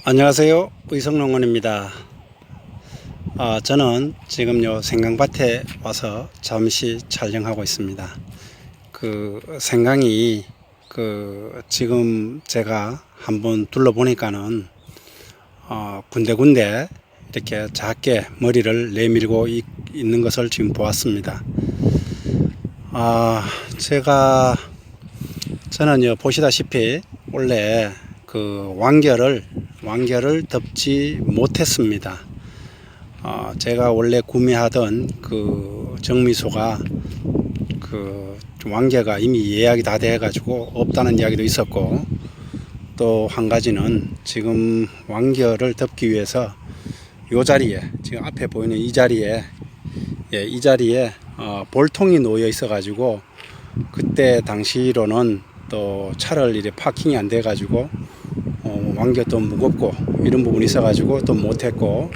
안녕하세요. 의성농원입니다. 저는 지금 생강밭에 와서 잠시 촬영하고 있습니다. 생강이 지금 제가 한번 둘러보니까는 군데군데 이렇게 작게 머리를 내밀고 있는 것을 지금 보았습니다. 저는 보시다시피 원래 완결을 덮지 못했습니다. 제가 원래 구매하던 정미소가 완결가 이미 예약이 다 돼 가지고 없다는 이야기도 있었고, 또 한 가지는 지금 완결을 덮기 위해서 이 자리에, 지금 앞에 보이는 이 자리에 볼통이 놓여 있어 가지고, 그때 당시로는 또 차를 이제 파킹이 안 돼 가지고 완결도 무겁고 이런 부분이 있어 가지고 또 못했고,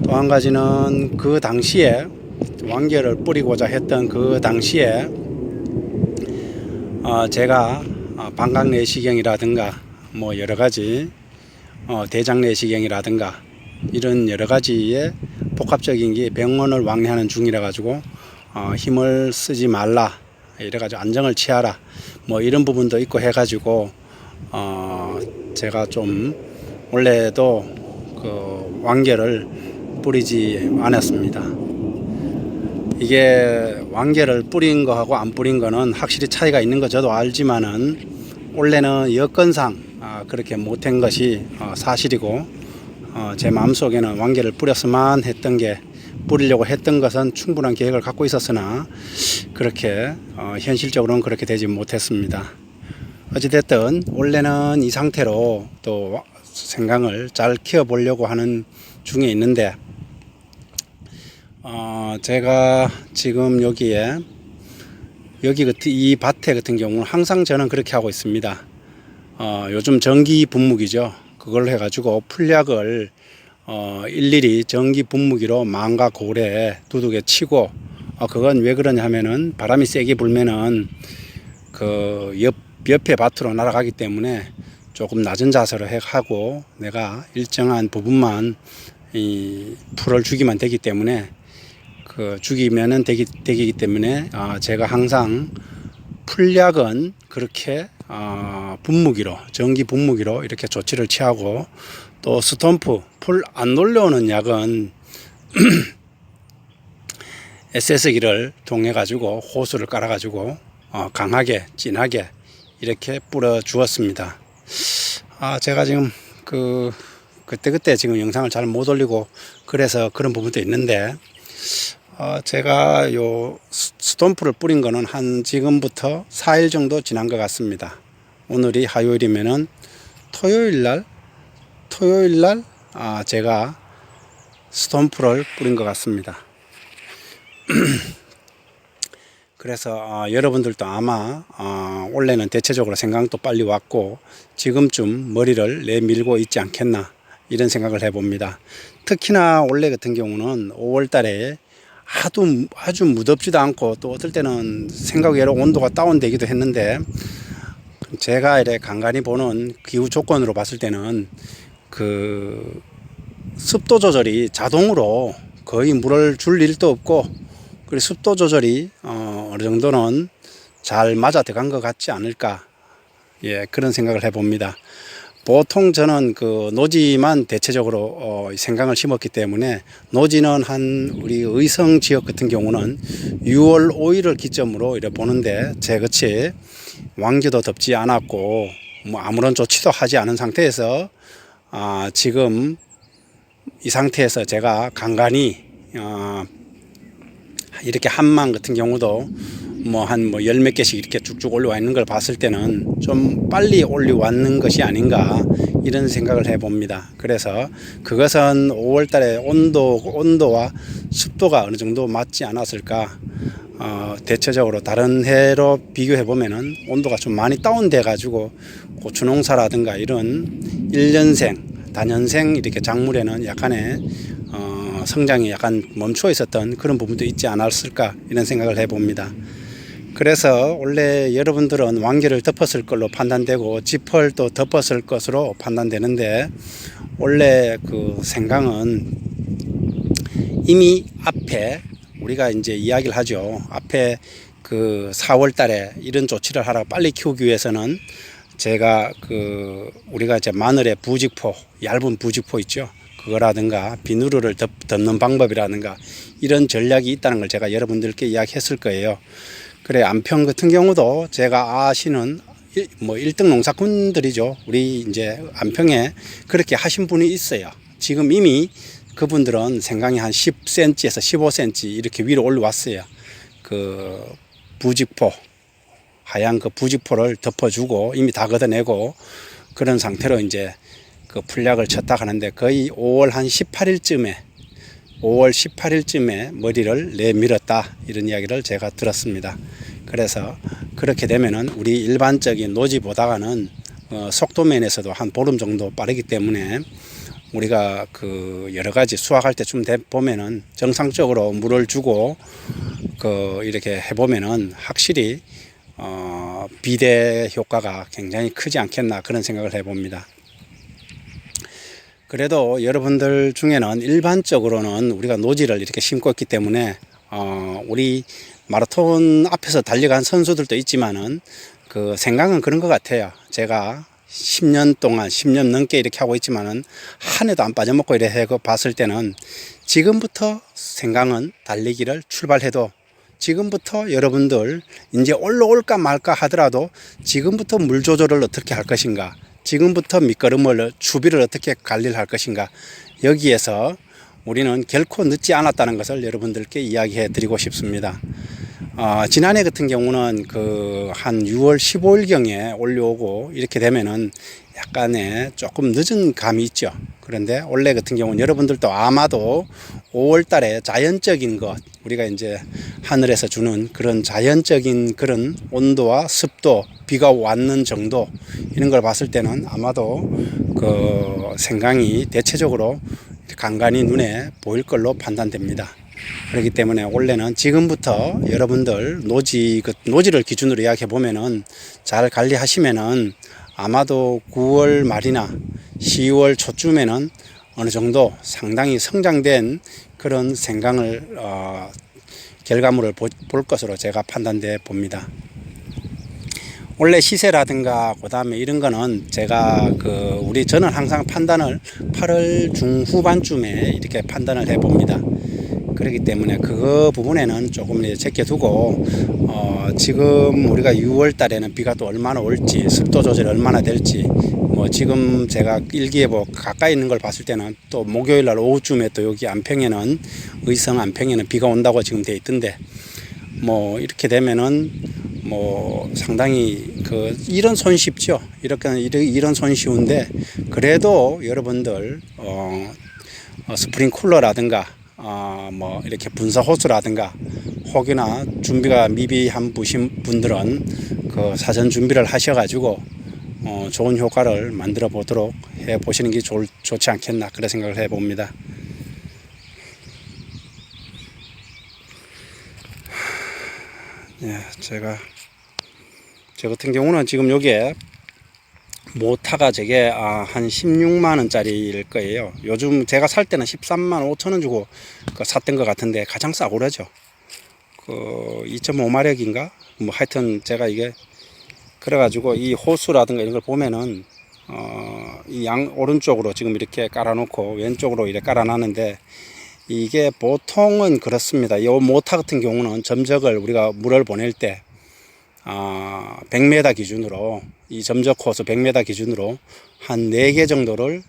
또 한 가지는 그 당시에 완결을 뿌리고자 했던 그 당시에 제가 방광 내시경이라든가 뭐 여러 가지 대장 내시경이라든가 이런 여러 가지의 복합적인 게 병원을 왕래하는 중이라 가지고 힘을 쓰지 말라, 이래 가지고 안정을 취하라, 뭐 이런 부분도 있고 해 가지고 제가 좀 원래도 완결을 뿌리지 않았습니다. 이게 완결을 뿌린 거하고 안 뿌린 거는 확실히 차이가 있는 거 저도 알지만은, 원래는 여건상 그렇게 못한 것이 사실이고, 제 마음속에는 완결을 뿌렸으면 했던 게, 뿌리려고 했던 것은 충분한 계획을 갖고 있었으나 그렇게 현실적으로는 그렇게 되지 못했습니다. 어찌됐든 원래는 이 상태로 또 생강을 잘 키워 보려고 하는 중에 있는데, 제가 지금 이 밭에 같은 경우는 항상 저는 그렇게 하고 있습니다. 요즘 전기 분무기죠. 그걸 해가지고 풀약을 일일이 전기 분무기로 망과 고래 두둑에 치고, 그건 왜 그러냐 하면은 바람이 세게 불면은 옆에 밭으로 날아가기 때문에 조금 낮은 자세로 하고, 내가 일정한 부분만 풀을 주기만 되기 때문에 죽이면은 되기 때문에 제가 항상 풀약은 그렇게 전기 분무기로 이렇게 조치를 취하고, 또 스톰프 풀 안 놀려오는 약은 SS기를 통해 가지고 호수를 깔아 가지고 강하게 진하게 이렇게 뿌려 주었습니다. 제가 지금 그때 지금 영상을 잘 못 올리고 그래서 그런 부분도 있는데, 제가 요 스톰프를 뿌린 거는 한 지금부터 4일 정도 지난 것 같습니다. 오늘이 화요일이면은 토요일날 제가 스톰프를 뿌린 것 같습니다. 그래서 여러분들도 아마 원래는 대체적으로 생강도 빨리 왔고 지금쯤 머리를 내밀고 있지 않겠나, 이런 생각을 해봅니다. 특히나 원래 같은 경우는 5월 달에 아주 무덥지도 않고, 또 어떨 때는 생각외로 온도가 다운되기도 했는데, 제가 이렇게 간간히 보는 기후 조건으로 봤을 때는 습도 조절이 자동으로 거의 물을 줄 일도 없고, 그리고 습도 조절이 어느 정도는 잘 맞아 들어간 것 같지 않을까, 그런 생각을 해봅니다. 보통 저는 노지만 대체적으로 생강을 심었기 때문에, 노지는 우리 의성 지역 같은 경우는 6월 5일을 기점으로 이래 보는데, 제같이 완결도 덮지 않았고 뭐 아무런 조치도 하지 않은 상태에서 지금 이 상태에서 제가 간간히 이렇게 한망 같은 경우도 한 열 몇 개씩 이렇게 쭉쭉 올라와 있는 걸 봤을 때는 좀 빨리 올라왔는 것이 아닌가, 이런 생각을 해봅니다. 그래서 그것은 5월 달에 온도와 습도가 어느 정도 맞지 않았을까. 대체적으로 다른 해로 비교해 보면은 온도가 좀 많이 다운돼 가지고 고추 농사라든가 이런 1년생, 단연생 이렇게 작물에는 약간의 성장이 약간 멈춰 있었던 그런 부분도 있지 않았을까, 이런 생각을 해봅니다. 그래서 원래 여러분들은 완결을 덮었을 걸로 판단되고 지퍼를 또 덮었을 것으로 판단되는데, 원래 그 생강은 이미 앞에 우리가 이제 이야기를 하죠. 앞에 그 4월 달에 이런 조치를 하라, 빨리 키우기 위해서는 제가 우리가 이제 마늘의 부직포, 얇은 부직포 있죠. 그거라든가 비누를 덮는 방법이라든가 이런 전략이 있다는 걸 제가 여러분들께 이야기했을 거예요. 그래, 안평 같은 경우도 제가 아시는 1등 농사꾼들이죠. 우리 이제 안평에 그렇게 하신 분이 있어요. 지금 이미 그분들은 생강이 한 10cm에서 15cm 이렇게 위로 올라왔어요. 그 부직포, 하얀 그 부직포를 덮어주고 이미 다 걷어내고 그런 상태로 이제 그 풀약을 쳤다 하는데, 거의 5월 한 18일쯤에 머리를 내밀었다, 이런 이야기를 제가 들었습니다. 그래서 그렇게 되면은 우리 일반적인 노지보다는 속도면에서도 한 보름 정도 빠르기 때문에 우리가 그 여러 가지 수확할 때쯤 보면은 정상적으로 물을 주고 이렇게 해보면은 확실히 비대 효과가 굉장히 크지 않겠나, 그런 생각을 해봅니다. 그래도 여러분들 중에는 일반적으로는 우리가 노지를 이렇게 심고 있기 때문에 우리 마라톤 앞에서 달려간 선수들도 있지만은 그 생강은 그런 것 같아요. 제가 10년 동안 10년 넘게 이렇게 하고 있지만은 한 해도 안 빠져먹고 이래 봤을 때는, 지금부터 생강은 달리기를 출발해도, 지금부터 여러분들 이제 올라올까 말까 하더라도 지금부터 물 조절을 어떻게 할 것인가, 지금부터 밑거름을 추비를 어떻게 관리를 할 것인가, 여기에서 우리는 결코 늦지 않았다는 것을 여러분들께 이야기해 드리고 싶습니다. 지난해 같은 경우는 한 6월 15일경에 올려오고 이렇게 되면은 약간의 조금 늦은 감이 있죠. 그런데 올해 같은 경우는 여러분들도 아마도 5월 달에 자연적인 것, 우리가 이제 하늘에서 주는 그런 자연적인 그런 온도와 습도, 비가 왔는 정도, 이런 걸 봤을 때는 아마도 그 생강이 대체적으로 간간히 눈에 보일 걸로 판단됩니다. 그렇기 때문에 올해는 지금부터 여러분들 노지를 기준으로 이야기해 보면은, 잘 관리하시면은 아마도 9월 말이나 10월 초쯤에는 어느 정도 상당히 성장된 그런 생강을 결과물을 볼 것으로 제가 판단돼 봅니다. 원래 시세라든가 그 다음에 이런 거는 제가 저는 항상 판단을 8월 중후반쯤에 이렇게 판단을 해 봅니다. 그렇기 때문에 그 부분에는 조금 제껴두고, 지금 우리가 6월 달에는 비가 또 얼마나 올지, 습도 조절이 얼마나 될지, 지금 제가 일기예보 가까이 있는 걸 봤을 때는 또 목요일 날 오후쯤에 또 여기 안평에는, 의성 안평에는 비가 온다고 지금 돼 있던데, 이렇게 되면은 상당히 이런 손쉽죠. 이런 손쉬운데, 그래도 여러분들 스프링쿨러라든가 이렇게 분사 호스라든가 혹여나 준비가 미비한 분들은 사전 준비를 하셔가지고 좋은 효과를 만들어 보도록 해 보시는 게 좋지 않겠나, 그런 생각을 해 봅니다. 예, 저 같은 경우는 지금 여기에 모타가 저게 한 16만원짜리일 거예요. 요즘 제가 살 때는 13만 5천원 주고 샀던 것 같은데 가장 싸고 그러죠. 2.5마력인가? 하여튼 제가 이게 그래가지고 이 호수라든가 이런 걸 보면은 이 오른쪽으로 지금 이렇게 깔아놓고 왼쪽으로 이렇게 깔아놨는데, 이게 보통은 그렇습니다. 이 모타 같은 경우는 점적을 우리가 물을 보낼 때 100m 기준으로, 이 점적 호수 100m 기준으로 한 4개 정도를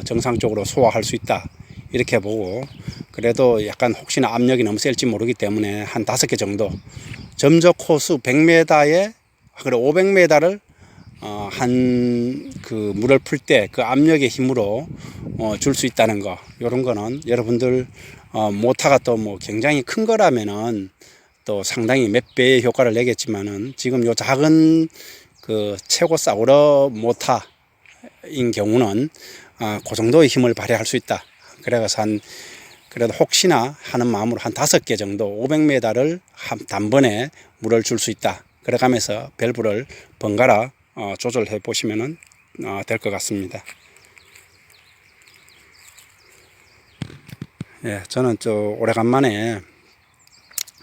정상적으로 소화할 수 있다, 이렇게 보고, 그래도 약간 혹시나 압력이 너무 셀지 모르기 때문에 한 5개 정도, 점적 호수 100m에 그래 500m를 물을 풀 때 그 압력의 힘으로 줄 수 있다는 거, 요런 거는 여러분들 모타가 또 굉장히 큰 거라면은 또 상당히 몇 배의 효과를 내겠지만은, 지금 요 작은 최고 싸구려 모타인 경우는 그 정도의 힘을 발휘할 수 있다. 그래서 그래도 혹시나 하는 마음으로 한 5개 정도 500m를 단번에 물을 줄 수 있다. 그래가면서 밸브를 번갈아 조절해 보시면 될 것 같습니다. 예, 저는 좀 오래간만에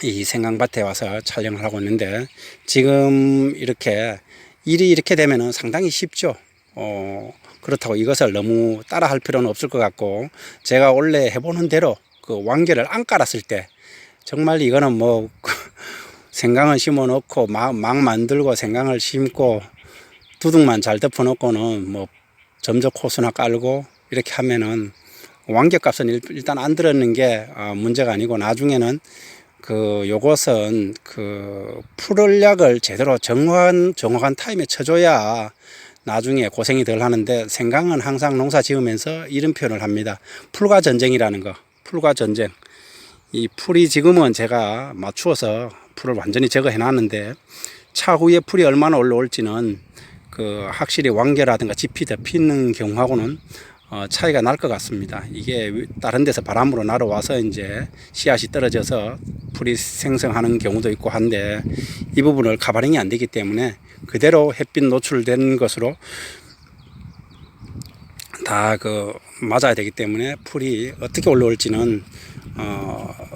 이 생강밭에 와서 촬영을 하고 있는데, 지금 이렇게 일이 이렇게 되면은 상당히 쉽죠. 그렇다고 이것을 너무 따라 할 필요는 없을 것 같고, 제가 원래 해보는 대로 그 완결을 안 깔았을 때 정말 이거는 뭐 생강을 심어 놓고 막 만들고 생강을 심고 두둑만 잘 덮어 놓고는 뭐 점적 호수나 깔고 이렇게 하면은 완결값은 일단 안 들었는 게 문제가 아니고, 나중에는 요것은 풀을 약을 제대로 정확한 타임에 쳐줘야 나중에 고생이 덜 하는데, 생강은 항상 농사 지으면서 이런 표현을 합니다. 풀과 전쟁이라는 거. 풀과 전쟁. 이 풀이 지금은 제가 맞추어서 풀을 완전히 제거해 놨는데, 차후에 풀이 얼마나 올라올지는 확실히 완계라든가 짚이 덮이는 경우하고는 차이가 날 것 같습니다. 이게 다른 데서 바람으로 날아와서 이제 씨앗이 떨어져서 풀이 생성하는 경우도 있고 한데, 이 부분을 카바링이 안 되기 때문에 그대로 햇빛 노출된 것으로 다 맞아야 되기 때문에 풀이 어떻게 올라올지는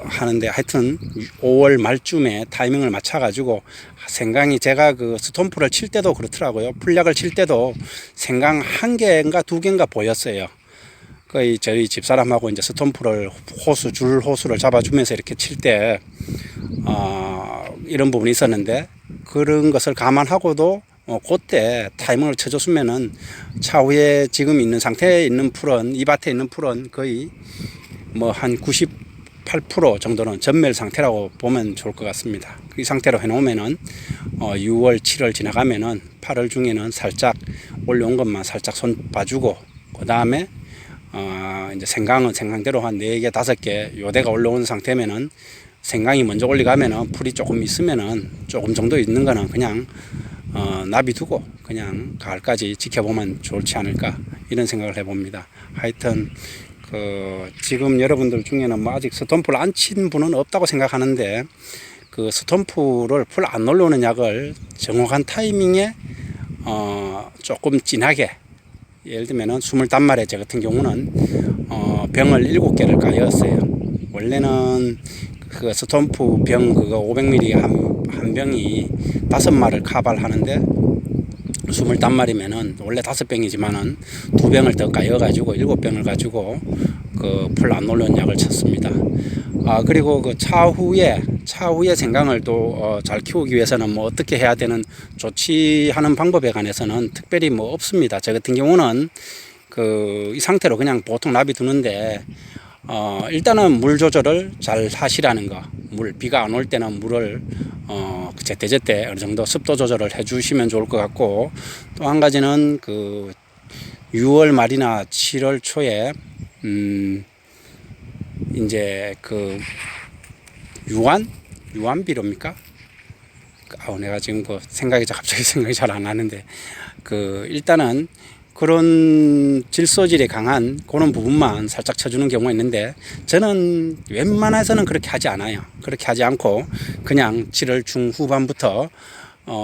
하는데, 하여튼 5월 말쯤에 타이밍을 맞춰 가지고 생강이, 제가 스톤풀을 칠 때도 그렇더라고요. 풀약을 칠 때도 생강 1개인가 2개인가 보였어요. 거의 저희 집사람하고 이제 스톤풀을 줄 호수를 잡아주면서 이렇게 칠 때 이런 부분이 있었는데, 그런 것을 감안하고도 그때 타이밍을 쳐줬으면은 차후에 지금 있는 상태에 있는 풀은, 이 밭에 있는 풀은 거의 뭐 한 98% 정도는 전멸 상태라고 보면 좋을 것 같습니다. 이 상태로 해놓으면은 6월, 7월 지나가면은 8월 중에는 살짝 올라온 것만 살짝 손 봐주고, 그 다음에 이제 생강은 생강대로 한 4개, 5개 요대가 올라온 상태면은, 생강이 먼저 올라가면은 풀이 조금 있으면은, 조금 정도 있는 거는 그냥 놔비두고 그냥 가을까지 지켜보면 좋지 않을까, 이런 생각을 해봅니다. 하여튼 지금 여러분들 중에는 뭐 아직 스톤풀 안 친 분은 없다고 생각하는데, 스톤풀을 풀 안 올라오는 약을 정확한 타이밍에 조금 진하게, 예를 들면은 25마리 제 같은 경우는 병을 7개를 까였어요. 원래는 스톤풀 병 500ml 한 병이 5마리를 카바를 하는데, 25마리면은 원래 5병이지만은 2병을 더 까여가지고 7병을 가지고 풀 안 올라온 약을 쳤습니다. 그리고 차후에 생강을 또 잘 키우기 위해서는 뭐 어떻게 해야 되는 조치하는 방법에 관해서는 특별히 뭐 없습니다. 저 같은 경우는 이 상태로 그냥 보통 놔비두는데, 일단은 물 조절을 잘 하시라는 거. 비가 안 올 때는 물을 제때제때 어느 정도 습도 조절을 해 주시면 좋을 것 같고, 또 한 가지는 6월 말이나 7월 초에 이제 유한비료입니까? 내가 지금 갑자기 생각이 잘 안 나는데, 일단은 그런 질소질이 강한 그런 부분만 살짝 쳐주는 경우가 있는데, 저는 웬만해서는 그렇게 하지 않아요. 그렇게 하지 않고 그냥 7월 중후반부터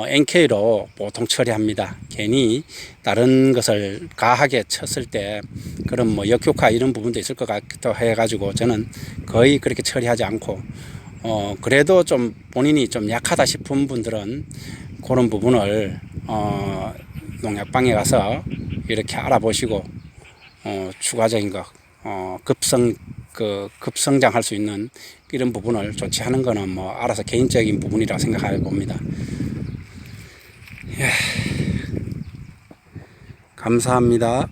NK로 보통 처리합니다. 괜히 다른 것을 가하게 쳤을 때 그런 뭐 역효과 이런 부분도 있을 것 같기도 해가지고, 저는 거의 그렇게 처리하지 않고, 그래도 좀 본인이 좀 약하다 싶은 분들은 그런 부분을 농약방에 가서 이렇게 알아보시고 추가적인 거 급성장할 수 있는 이런 부분을 조치하는 거는 뭐 알아서 개인적인 부분이라고 생각해 봅니다. 감사합니다.